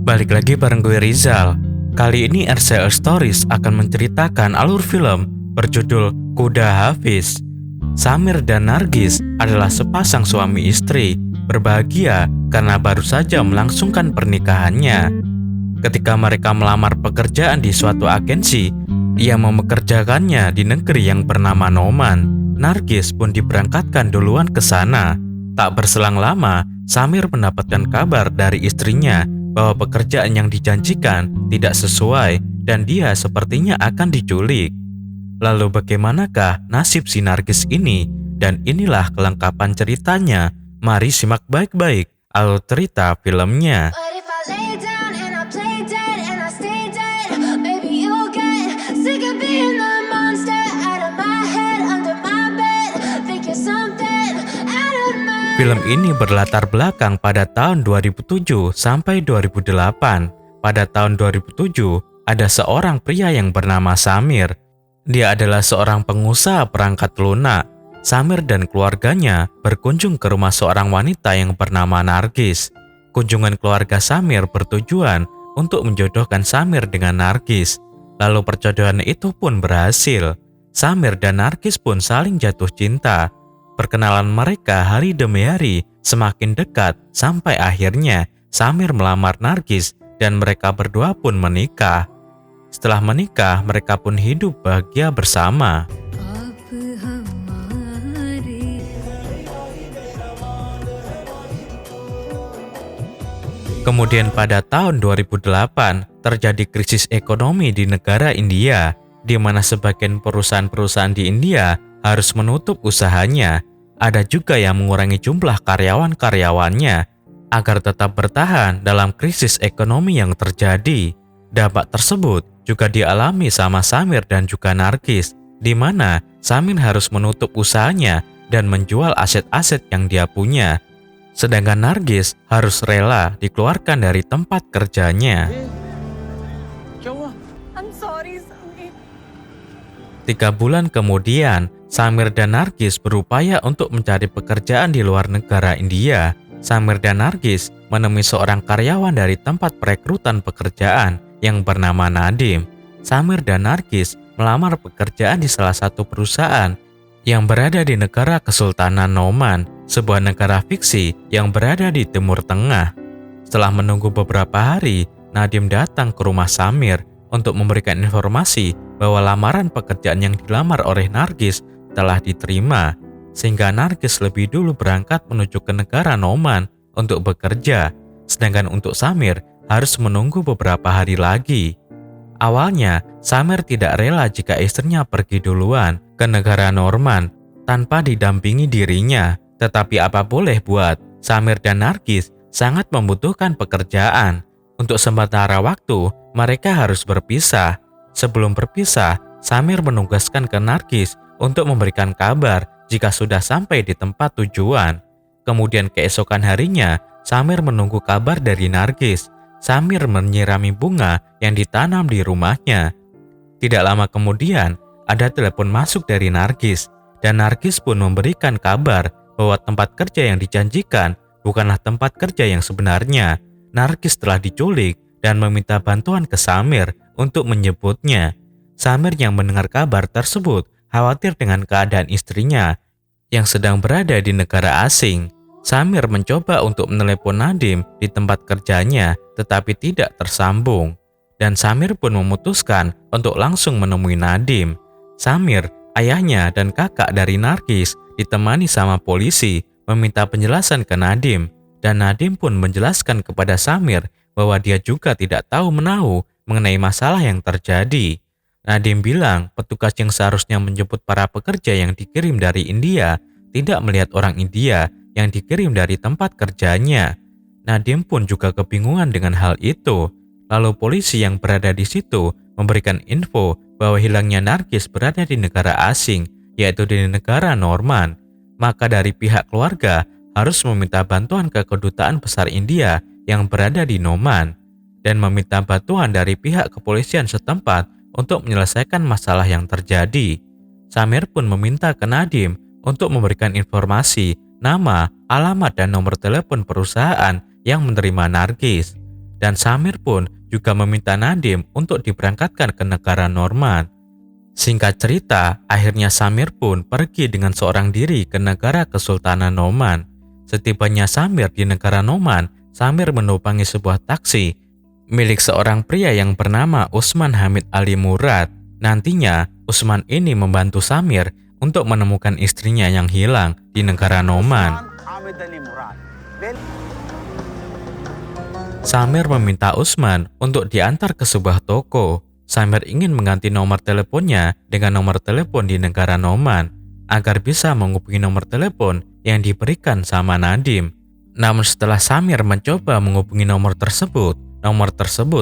Balik lagi bareng gue Rizal. Kali ini RCL Stories akan menceritakan alur film berjudul Kuda Hafiz. Samir dan Nargis adalah sepasang suami istri, berbahagia karena baru saja melangsungkan pernikahannya. Ketika mereka melamar pekerjaan di suatu agensi yang mempekerjakannya di negeri yang bernama Noman, Nargis pun diberangkatkan duluan ke sana. Tak berselang lama, Samir mendapatkan kabar dari istrinya bahwa pekerjaan yang dijanjikan tidak sesuai dan dia sepertinya akan diculik. Lalu bagaimanakah nasib si Nargis ini? Dan inilah kelengkapan ceritanya. Mari simak baik-baik alur cerita filmnya. Film ini berlatar belakang pada tahun 2007 sampai 2008. Pada tahun 2007, ada seorang pria yang bernama Samir. Dia adalah seorang pengusaha perangkat lunak. Samir dan keluarganya berkunjung ke rumah seorang wanita yang bernama Nargis. Kunjungan keluarga Samir bertujuan untuk menjodohkan Samir dengan Nargis. Lalu perjodohan itu pun berhasil. Samir dan Nargis pun saling jatuh cinta. Perkenalan mereka hari demi hari semakin dekat sampai akhirnya Samir melamar Nargis dan mereka berdua pun menikah. Setelah menikah, mereka pun hidup bahagia bersama. Kemudian pada tahun 2008 terjadi krisis ekonomi di negara India, di mana sebagian perusahaan-perusahaan di India harus menutup usahanya. Ada juga yang mengurangi jumlah karyawan-karyawannya agar tetap bertahan dalam krisis ekonomi yang terjadi. Dampak tersebut juga dialami sama Samir dan juga Nargis, di mana Samir harus menutup usahanya dan menjual aset-aset yang dia punya. Sedangkan Nargis harus rela dikeluarkan dari tempat kerjanya. 3 bulan kemudian, Samir dan Nargis berupaya untuk mencari pekerjaan di luar negara India. Samir dan Nargis menemui seorang karyawan dari tempat perekrutan pekerjaan yang bernama Nadim. Samir dan Nargis melamar pekerjaan di salah satu perusahaan yang berada di negara Kesultanan Noman, sebuah negara fiksi yang berada di Timur Tengah. Setelah menunggu beberapa hari, Nadim datang ke rumah Samir untuk memberikan informasi bahwa lamaran pekerjaan yang dilamar oleh Nargis telah diterima, sehingga Nargis lebih dulu berangkat menuju ke negara Noman untuk bekerja, sedangkan untuk Samir harus menunggu beberapa hari lagi. Awalnya, Samir tidak rela jika istrinya pergi duluan ke negara Noman tanpa didampingi dirinya, tetapi apa boleh buat, Samir dan Nargis sangat membutuhkan pekerjaan. Untuk sementara waktu, mereka harus berpisah. Sebelum berpisah, Samir menugaskan ke Nargis untuk memberikan kabar jika sudah sampai di tempat tujuan. Kemudian keesokan harinya, Samir menunggu kabar dari Nargis. Samir menyirami bunga yang ditanam di rumahnya. Tidak lama kemudian, ada telepon masuk dari Nargis, dan Nargis pun memberikan kabar bahwa tempat kerja yang dijanjikan bukanlah tempat kerja yang sebenarnya. Nargis telah diculik dan meminta bantuan ke Samir untuk menjemputnya. Samir yang mendengar kabar tersebut khawatir dengan keadaan istrinya yang sedang berada di negara asing. Samir mencoba untuk menelepon Nadim di tempat kerjanya, tetapi tidak tersambung. Dan Samir pun memutuskan untuk langsung menemui Nadim. Samir, ayahnya dan kakak dari Nargis ditemani sama polisi meminta penjelasan ke Nadim. Dan Nadim pun menjelaskan kepada Samir bahwa dia juga tidak tahu menahu mengenai masalah yang terjadi. Nadim bilang petugas yang seharusnya menjemput para pekerja yang dikirim dari India tidak melihat orang India yang dikirim dari tempat kerjanya. Nadim pun juga kebingungan dengan hal itu. Lalu polisi yang berada di situ memberikan info bahwa hilangnya Nargis berada di negara asing, yaitu di negara Norman. Maka dari pihak keluarga harus meminta bantuan ke kedutaan besar India yang berada di Noman dan meminta bantuan dari pihak kepolisian setempat untuk menyelesaikan masalah yang terjadi. Samir pun meminta ke Nadim untuk memberikan informasi, nama, alamat, dan nomor telepon perusahaan yang menerima Nargis. Dan Samir pun juga meminta Nadim untuk diberangkatkan ke negara Norman. Singkat cerita, akhirnya Samir pun pergi dengan seorang diri ke negara Kesultanan Noman. Setibanya Samir di negara Noman, Samir menumpangi sebuah taksi milik seorang pria yang bernama Usman Hamid Ali Murad. Nantinya, Usman ini membantu Samir untuk menemukan istrinya yang hilang di negara Noman. Samir meminta Usman untuk diantar ke sebuah toko. Samir ingin mengganti nomor teleponnya dengan nomor telepon di negara Noman agar bisa menghubungi nomor telepon yang diberikan sama Nadim. Namun setelah Samir mencoba menghubungi nomor tersebut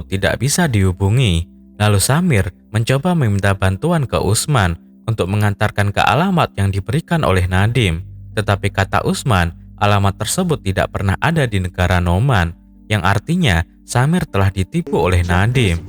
tidak bisa dihubungi. Lalu Samir mencoba meminta bantuan ke Usman untuk mengantarkan ke alamat yang diberikan oleh Nadim. Tetapi kata Usman, alamat tersebut tidak pernah ada di negara Noman, yang artinya Samir telah ditipu oleh Nadim.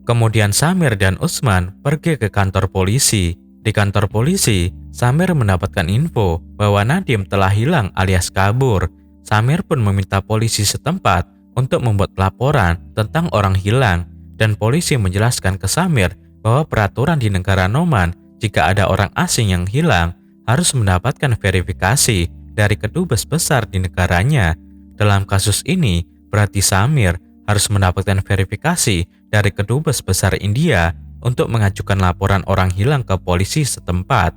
Kemudian Samir dan Usman pergi ke kantor polisi. Di kantor polisi, Samir mendapatkan info bahwa Nadim telah hilang alias kabur. Samir pun meminta polisi setempat untuk membuat laporan tentang orang hilang, dan polisi menjelaskan ke Samir bahwa peraturan di negara Noman jika ada orang asing yang hilang harus mendapatkan verifikasi dari kedubes besar di negaranya. Dalam kasus ini, berarti Samir harus mendapatkan verifikasi dari kedubes besar India untuk mengajukan laporan orang hilang ke polisi setempat.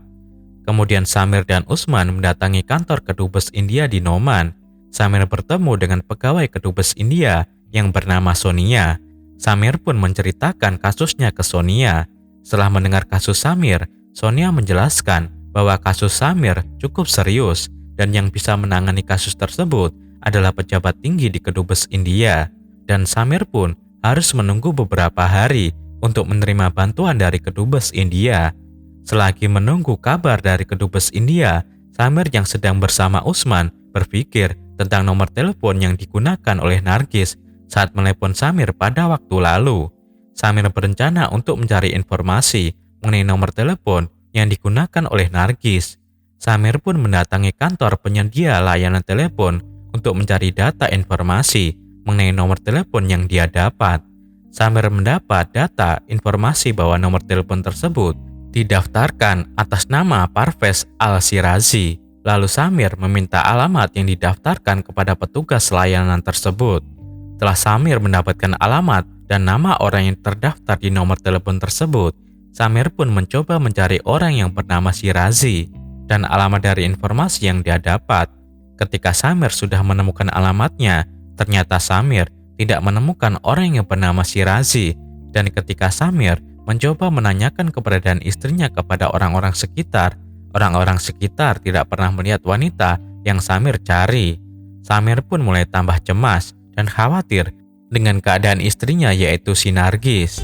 Kemudian Samir dan Usman mendatangi kantor kedubes India di Noman. Samir bertemu dengan pegawai kedubes India yang bernama Sonia. Samir pun menceritakan kasusnya ke Sonia. Setelah mendengar kasus Samir, Sonia menjelaskan bahwa kasus Samir cukup serius dan yang bisa menangani kasus tersebut adalah pejabat tinggi di kedubes India. Dan Samir pun harus menunggu beberapa hari untuk menerima bantuan dari kedubes India. Selagi menunggu kabar dari kedubes India, Samir yang sedang bersama Usman berpikir tentang nomor telepon yang digunakan oleh Nargis saat menelepon Samir pada waktu lalu. Samir berencana untuk mencari informasi mengenai nomor telepon yang digunakan oleh Nargis. Samir pun mendatangi kantor penyedia layanan telepon untuk mencari data informasi mengenai nomor telepon yang dia dapat. Samir mendapat data informasi bahwa nomor telepon tersebut didaftarkan atas nama Parvez Al-Shirazi. Lalu Samir meminta alamat yang didaftarkan kepada petugas layanan tersebut. Setelah Samir mendapatkan alamat dan nama orang yang terdaftar di nomor telepon tersebut, Samir pun mencoba mencari orang yang bernama Shirazi dan alamat dari informasi yang dia dapat. Ketika Samir sudah menemukan alamatnya, ternyata Samir tidak menemukan orang yang bernama Shirazi. Dan ketika Samir mencoba menanyakan keberadaan istrinya kepada orang-orang sekitar tidak pernah melihat wanita yang Samir cari. Samir pun mulai tambah cemas dan khawatir dengan keadaan istrinya, yaitu si Nargis.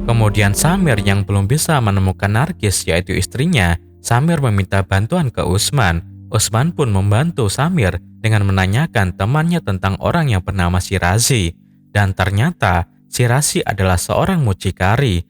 Kemudian Samir yang belum bisa menemukan Nargis, yaitu istrinya, Samir meminta bantuan ke Usman. Usman pun membantu Samir dengan menanyakan temannya tentang orang yang bernama Shirazi. Dan ternyata Shirazi adalah seorang mucikari,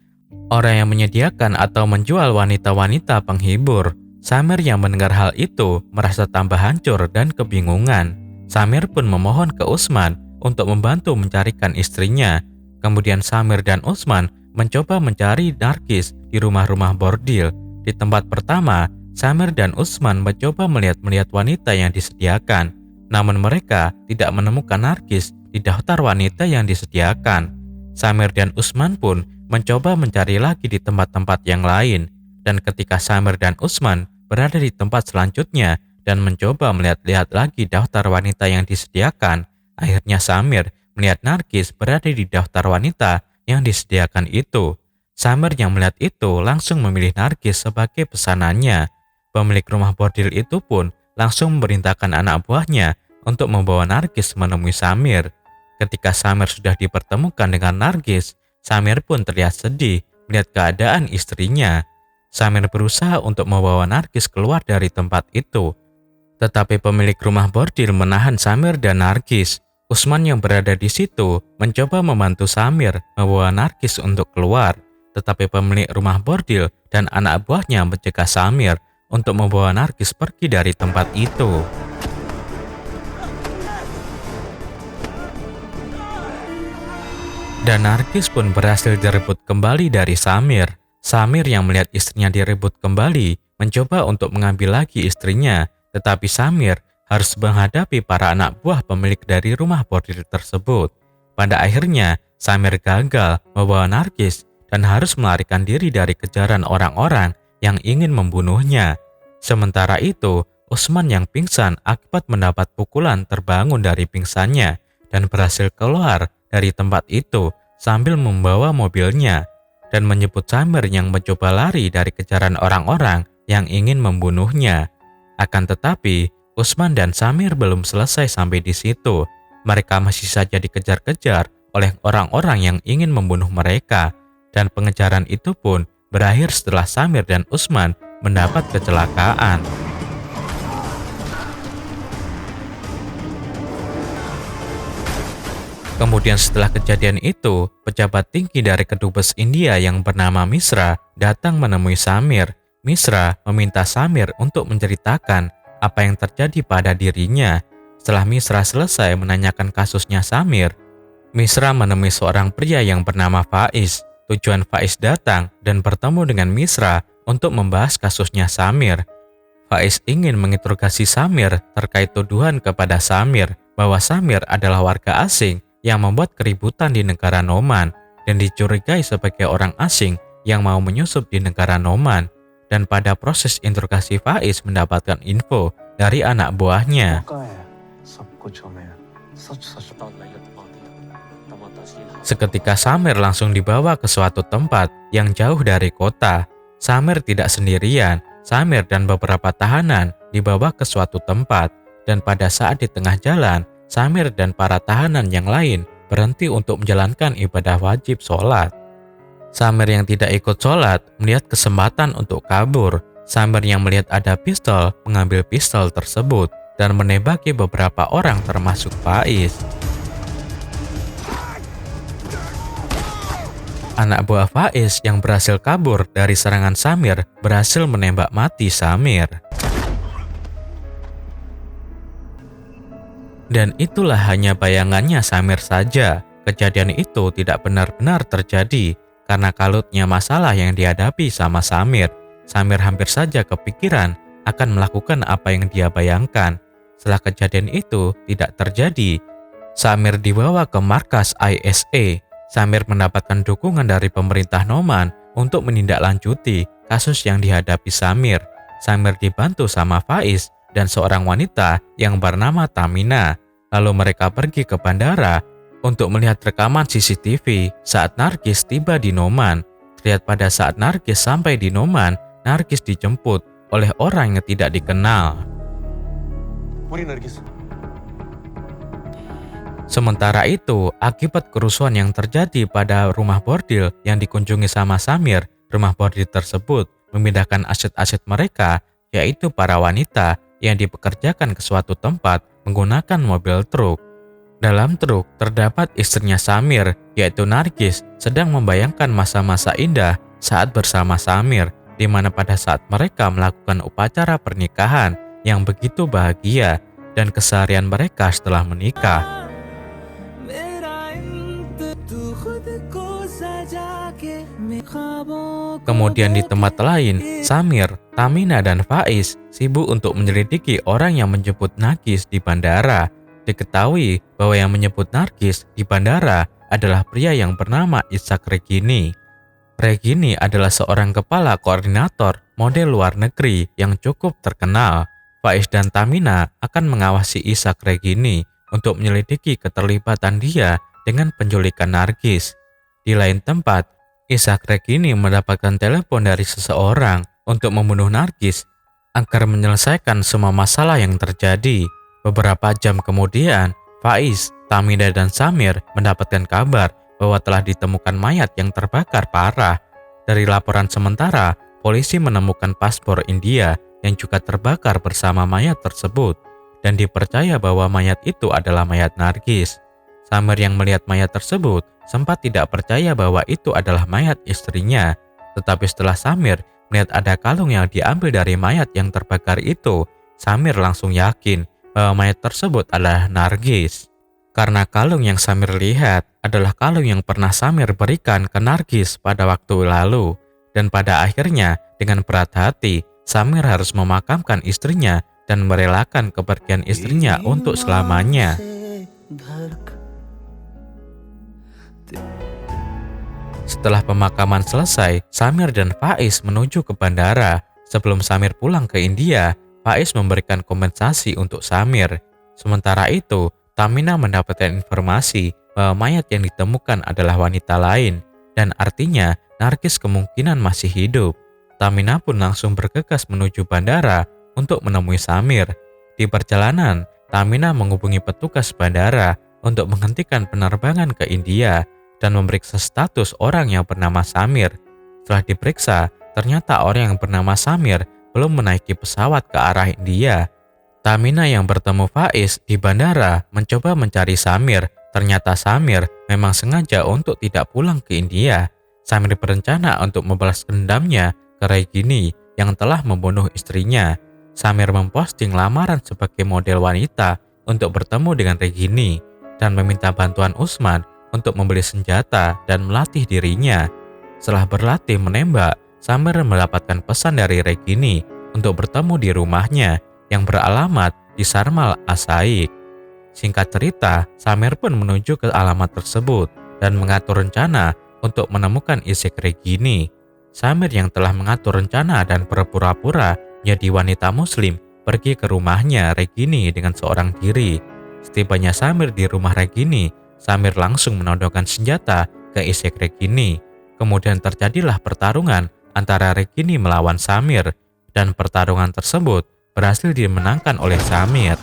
orang yang menyediakan atau menjual wanita-wanita penghibur. Samir yang mendengar hal itu merasa tambah hancur dan kebingungan. Samir pun memohon ke Usman untuk membantu mencarikan istrinya. Kemudian Samir dan Usman mencoba mencari Nargis di rumah-rumah bordil. Di tempat pertama, Samir dan Usman mencoba melihat wanita yang disediakan. Namun mereka tidak menemukan Nargis di daftar wanita yang disediakan. Samir dan Usman pun mencoba mencari lagi di tempat-tempat yang lain. Dan ketika Samir dan Usman berada di tempat selanjutnya dan mencoba melihat-lihat lagi daftar wanita yang disediakan, akhirnya Samir melihat Nargis berada di daftar wanita yang disediakan itu. Samir yang melihat itu langsung memilih Nargis sebagai pesanannya. Pemilik rumah bordil itu pun langsung memerintahkan anak buahnya untuk membawa Nargis menemui Samir. Ketika Samir sudah dipertemukan dengan Nargis, Samir pun terlihat sedih melihat keadaan istrinya. Samir berusaha untuk membawa Nargis keluar dari tempat itu, tetapi pemilik rumah bordil menahan Samir dan Nargis. Usman yang berada di situ mencoba membantu Samir membawa Nargis untuk keluar, tetapi pemilik rumah bordil dan anak buahnya mencegah Samir untuk membawa Nargis pergi dari tempat itu. Dan Nargis pun berhasil direbut kembali dari Samir. Samir yang melihat istrinya direbut kembali mencoba untuk mengambil lagi istrinya, tetapi Samir harus menghadapi para anak buah pemilik dari rumah bordil tersebut. Pada akhirnya, Samir gagal membawa Nargis dan harus melarikan diri dari kejaran orang-orang yang ingin membunuhnya. Sementara itu, Usman yang pingsan akibat mendapat pukulan terbangun dari pingsannya dan berhasil keluar dari tempat itu sambil membawa mobilnya dan menyebut Samir yang mencoba lari dari kejaran orang-orang yang ingin membunuhnya. Akan tetapi, Usman dan Samir belum selesai sampai di situ. Mereka masih saja dikejar-kejar oleh orang-orang yang ingin membunuh mereka, dan pengejaran itu pun berakhir setelah Samir dan Usman mendapat kecelakaan. Kemudian setelah kejadian itu, pejabat tinggi dari kedubes India yang bernama Misra datang menemui Samir. Misra meminta Samir untuk menceritakan apa yang terjadi pada dirinya. Setelah Misra selesai menanyakan kasusnya Samir, Misra menemui seorang pria yang bernama Faiz. Tujuan Faiz datang dan bertemu dengan Misra untuk membahas kasusnya Samir. Faiz ingin menginterogasi Samir terkait tuduhan kepada Samir bahwa Samir adalah warga asing yang membuat keributan di negara Noman dan dicurigai sebagai orang asing yang mau menyusup di negara Noman. Dan pada proses interogasi, Faiz mendapatkan info dari anak buahnya. Seketika Samir langsung dibawa ke suatu tempat yang jauh dari kota. Samir tidak sendirian. Samir dan beberapa tahanan dibawa ke suatu tempat, dan pada saat di tengah jalan, Samir dan para tahanan yang lain berhenti untuk menjalankan ibadah wajib sholat. Samir yang tidak ikut sholat melihat kesempatan untuk kabur. Samir yang melihat ada pistol mengambil pistol tersebut dan menembaki beberapa orang termasuk Faiz. Anak buah Faiz yang berhasil kabur dari serangan Samir berhasil menembak mati Samir. Dan itulah hanya bayangannya Samir saja. Kejadian itu tidak benar-benar terjadi karena kalutnya masalah yang dihadapi sama Samir. Samir hampir saja kepikiran akan melakukan apa yang dia bayangkan. Setelah kejadian itu tidak terjadi, Samir dibawa ke markas ISA. Samir mendapatkan dukungan dari pemerintah Noman untuk menindaklanjuti kasus yang dihadapi Samir. Samir dibantu sama Faiz dan seorang wanita yang bernama Tamina. Lalu mereka pergi ke bandara untuk melihat rekaman CCTV saat Nargis tiba di Noman. Terlihat pada saat Nargis sampai di Noman, Nargis dijemput oleh orang yang tidak dikenal. Sementara itu, akibat kerusuhan yang terjadi pada rumah bordil yang dikunjungi sama Samir, rumah bordil tersebut memindahkan aset-aset mereka, yaitu para wanita yang dipekerjakan ke suatu tempat menggunakan mobil truk. Dalam truk terdapat istrinya Samir, yaitu Nargis, sedang membayangkan masa-masa indah saat bersama Samir, di mana pada saat mereka melakukan upacara pernikahan yang begitu bahagia dan keseharian mereka setelah menikah. Kemudian di tempat lain, Samir, Tamina, dan Faiz sibuk untuk menyelidiki orang yang menjemput Nargis di bandara. Diketahui bahwa yang menjemput Nargis di bandara adalah pria yang bernama Ishak Regini. Regini adalah seorang kepala koordinator model luar negeri yang cukup terkenal. Faiz dan Tamina akan mengawasi Ishak Regini untuk menyelidiki keterlibatan dia dengan penculikan Nargis. Di lain tempat, Ishak Regini mendapatkan telepon dari seseorang untuk membunuh Nargis agar menyelesaikan semua masalah yang terjadi. Beberapa jam kemudian, Faiz, Tamina, dan Samir mendapatkan kabar bahwa telah ditemukan mayat yang terbakar parah. Dari laporan sementara, polisi menemukan paspor India yang juga terbakar bersama mayat tersebut, dan dipercaya bahwa mayat itu adalah mayat Nargis. Samir yang melihat mayat tersebut sempat tidak percaya bahwa itu adalah mayat istrinya, tetapi setelah Samir melihat ada kalung yang diambil dari mayat yang terbakar itu, Samir langsung yakin bahwa mayat tersebut adalah Nargis. Karena kalung yang Samir lihat adalah kalung yang pernah Samir berikan ke Nargis pada waktu lalu. Dan pada akhirnya, dengan berat hati, Samir harus memakamkan istrinya dan merelakan kepergian istrinya untuk selamanya. Setelah pemakaman selesai, Samir dan Faiz menuju ke bandara. Sebelum Samir pulang ke India, Faiz memberikan kompensasi untuk Samir. Sementara itu, Tamina mendapatkan informasi bahwa mayat yang ditemukan adalah wanita lain, dan artinya Nargis kemungkinan masih hidup. Tamina pun langsung bergegas menuju bandara untuk menemui Samir. Di perjalanan, Tamina menghubungi petugas bandara untuk menghentikan penerbangan ke India dan memeriksa status orang yang bernama Samir. Setelah diperiksa, ternyata orang yang bernama Samir belum menaiki pesawat ke arah India. Tamina yang bertemu Faiz di bandara mencoba mencari Samir. Ternyata Samir memang sengaja untuk tidak pulang ke India. Samir berencana untuk membalas dendamnya ke Regini yang telah membunuh istrinya. Samir memposting lamaran sebagai model wanita untuk bertemu dengan Regini dan meminta bantuan Usman untuk membeli senjata dan melatih dirinya. Setelah berlatih menembak, Samir mendapatkan pesan dari Regini untuk bertemu di rumahnya yang beralamat di Sarmal Asaik. Singkat cerita, Samir pun menuju ke alamat tersebut dan mengatur rencana untuk menemukan Isek Regini. Samir yang telah mengatur rencana dan berpura-pura menjadi wanita muslim pergi ke rumahnya Regini dengan seorang diri. Setibanya Samir di rumah Regini, Samir langsung menodongkan senjata ke Isek Regini. Kemudian terjadilah pertarungan antara Regini melawan Samir, dan pertarungan tersebut berhasil dimenangkan oleh Samir.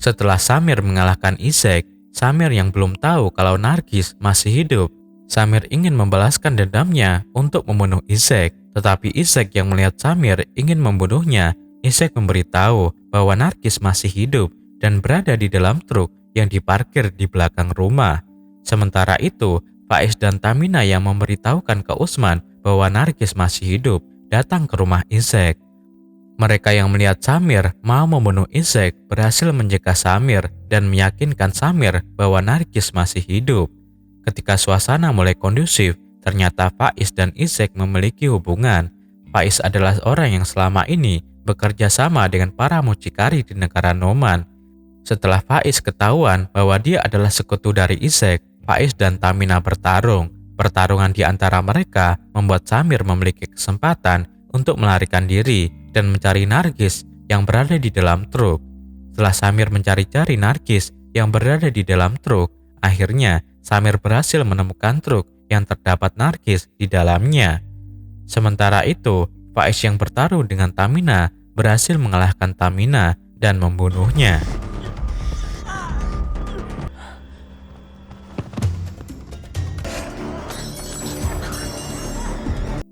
Setelah Samir mengalahkan Isek, Samir yang belum tahu kalau Nargis masih hidup. Samir ingin membalaskan dendamnya untuk membunuh Isek, tetapi Isek yang melihat Samir ingin membunuhnya, Isek memberitahu bahwa Nargis masih hidup dan berada di dalam truk yang diparkir di belakang rumah. Sementara itu, Faiz dan Tamina yang memberitahukan ke Usman bahwa Nargis masih hidup datang ke rumah Isek. Mereka yang melihat Samir mau membunuh Isek berhasil mencegah Samir dan meyakinkan Samir bahwa Nargis masih hidup. Ketika suasana mulai kondusif, ternyata Faiz dan Isek memiliki hubungan. Faiz adalah orang yang selama ini bekerja sama dengan para mucikari di negara Noman. Setelah Faiz ketahuan bahwa dia adalah sekutu dari Isek, Faiz dan Tamina bertarung. Pertarungan di antara mereka membuat Samir memiliki kesempatan untuk melarikan diri dan mencari Nargis yang berada di dalam truk. Setelah Samir mencari-cari Nargis yang berada di dalam truk, akhirnya Samir berhasil menemukan truk yang terdapat Nargis di dalamnya. Sementara itu, Faiz yang bertarung dengan Tamina berhasil mengalahkan Tamina dan membunuhnya.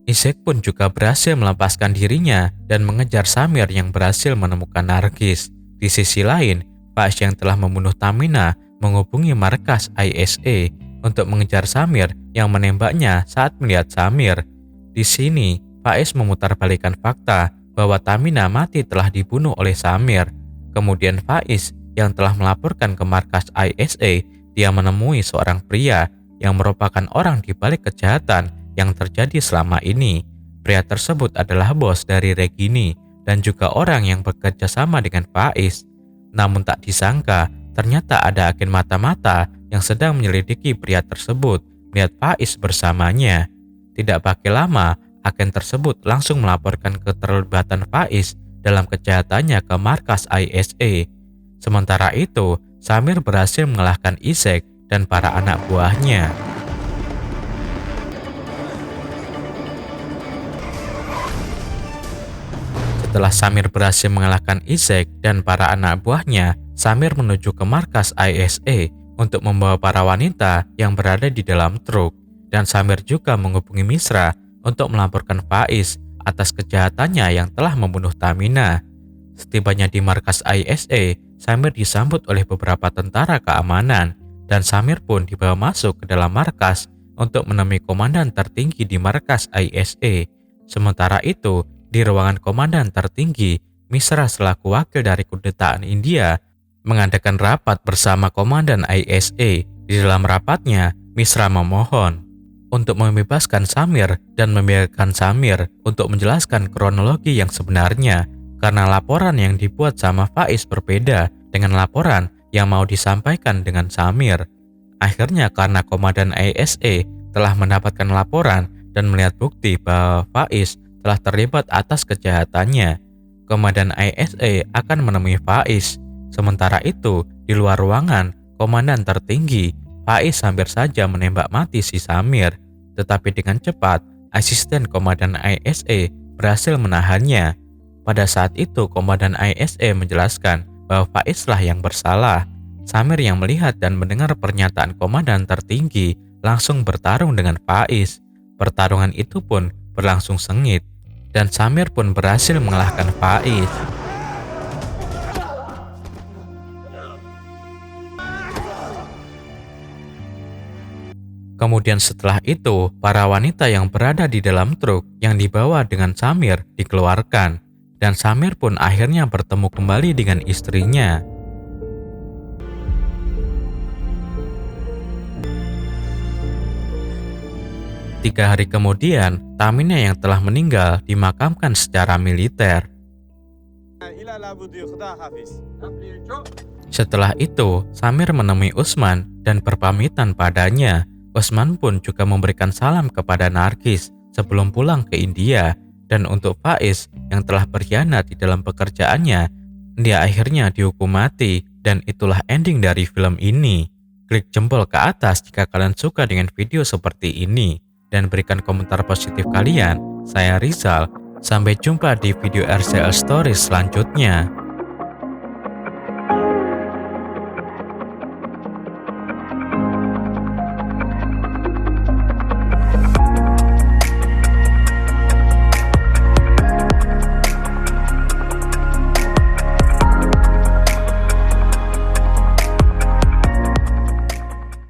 Isek pun juga berhasil melepaskan dirinya dan mengejar Samir yang berhasil menemukan Nargis. Di sisi lain, Faiz yang telah membunuh Tamina menghubungi markas ISA untuk mengejar Samir yang menembaknya saat melihat Samir. Di sini, Faiz memutarbalikkan fakta bahwa Tamina mati telah dibunuh oleh Samir. Kemudian Faiz yang telah melaporkan ke markas ISA, dia menemui seorang pria yang merupakan orang di balik kejahatan yang terjadi selama ini. Pria tersebut adalah bos dari Regini dan juga orang yang bekerja sama dengan Faiz. Namun tak disangka, ternyata ada agen mata-mata yang sedang menyelidiki pria tersebut melihat Faiz bersamanya. Tidak pakai lama, agen tersebut langsung melaporkan keterlibatan Faiz dalam kejahatannya ke markas ISA. Sementara itu, Samir berhasil mengalahkan Isek dan para anak buahnya. Setelah Samir berhasil mengalahkan Isaac dan para anak buahnya, Samir menuju ke markas ISA untuk membawa para wanita yang berada di dalam truk. Dan Samir juga menghubungi Misra untuk melaporkan Faiz atas kejahatannya yang telah membunuh Tamina. Setibanya di markas ISA, Samir disambut oleh beberapa tentara keamanan, dan Samir pun dibawa masuk ke dalam markas untuk menemui komandan tertinggi di markas ISA. Sementara itu, di ruangan komandan tertinggi, Misra selaku wakil dari kedutaan India mengadakan rapat bersama komandan ISA. Di dalam rapatnya, Misra memohon untuk membebaskan Samir dan membiarkan Samir untuk menjelaskan kronologi yang sebenarnya, karena laporan yang dibuat sama Faiz berbeda dengan laporan yang mau disampaikan dengan Samir. Akhirnya karena komandan ISA telah mendapatkan laporan dan melihat bukti bahwa Faiz telah terlibat atas kejahatannya, komandan ISA akan menemui Faiz. Sementara itu, di luar ruangan komandan tertinggi, Faiz hampir saja menembak mati si Samir. Tetapi dengan cepat, asisten komandan ISA berhasil menahannya. Pada saat itu, komandan ISA menjelaskan bahwa Faiz lah yang bersalah. Samir yang melihat dan mendengar pernyataan komandan tertinggi langsung bertarung dengan Faiz. Pertarungan itu pun berlangsung sengit, dan Samir pun berhasil mengalahkan Faiz. Kemudian setelah itu, para wanita yang berada di dalam truk yang dibawa dengan Samir dikeluarkan, dan Samir pun akhirnya bertemu kembali dengan istrinya. Tiga hari kemudian, Tamina yang telah meninggal dimakamkan secara militer. Setelah itu, Samir menemui Usman dan berpamitan padanya. Usman pun juga memberikan salam kepada Nargis sebelum pulang ke India. Dan untuk Faiz yang telah berkhianat di dalam pekerjaannya, dia akhirnya dihukum mati. Dan itulah ending dari film ini. Klik jempol ke atas jika kalian suka dengan video seperti ini, dan berikan komentar positif kalian. Saya Rizal, sampai jumpa di video RCL Stories selanjutnya.